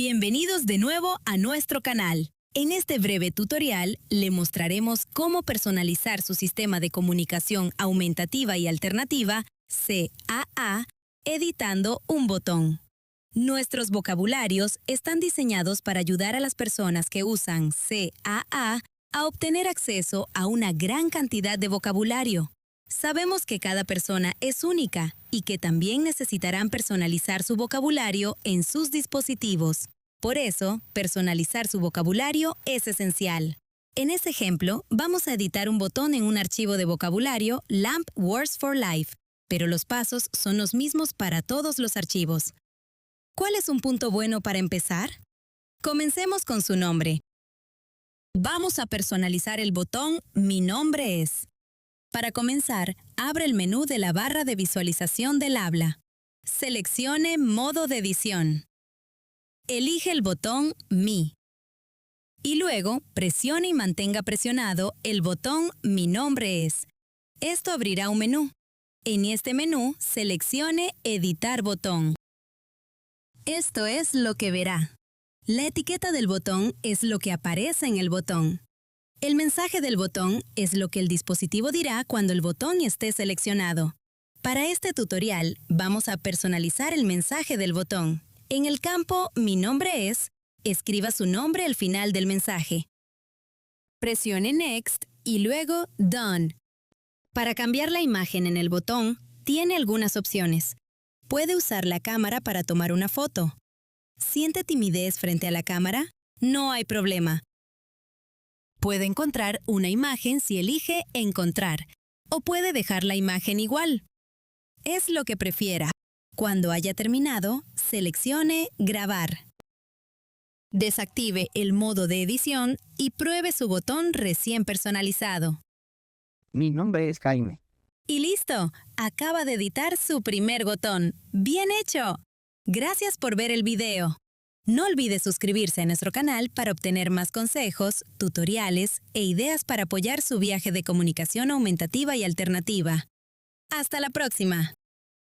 Bienvenidos de nuevo a nuestro canal. En este breve tutorial le mostraremos cómo personalizar su sistema de comunicación aumentativa y alternativa, CAA, editando un botón. Nuestros vocabularios están diseñados para ayudar a las personas que usan CAA a obtener acceso a una gran cantidad de vocabulario. Sabemos que cada persona es única y que también necesitarán personalizar su vocabulario en sus dispositivos. Por eso, personalizar su vocabulario es esencial. En este ejemplo, vamos a editar un botón en un archivo de vocabulario LAMP Words for Life, pero los pasos son los mismos para todos los archivos. ¿Cuál es un punto bueno para empezar? Comencemos con su nombre. Vamos a personalizar el botón Mi nombre es. Para comenzar, abre el menú de la barra de visualización del habla. Seleccione Modo de edición. Elige el botón Mi. Y luego, presione y mantenga presionado el botón Mi nombre es. Esto abrirá un menú. En este menú, seleccione Editar botón. Esto es lo que verá. La etiqueta del botón es lo que aparece en el botón. El mensaje del botón es lo que el dispositivo dirá cuando el botón esté seleccionado. Para este tutorial, vamos a personalizar el mensaje del botón. En el campo Mi nombre es, escriba su nombre al final del mensaje. Presione Next y luego Done. Para cambiar la imagen en el botón, tiene algunas opciones. Puede usar la cámara para tomar una foto. ¿Siente timidez frente a la cámara? No hay problema. Puede encontrar una imagen si elige Encontrar, o puede dejar la imagen igual. Es lo que prefiera. Cuando haya terminado, seleccione Grabar. Desactive el modo de edición y pruebe su botón recién personalizado. Mi nombre es Jaime. ¡Y listo! Acaba de editar su primer botón. ¡Bien hecho! Gracias por ver el video. No olvide suscribirse a nuestro canal para obtener más consejos, tutoriales e ideas para apoyar su viaje de comunicación aumentativa y alternativa. ¡Hasta la próxima!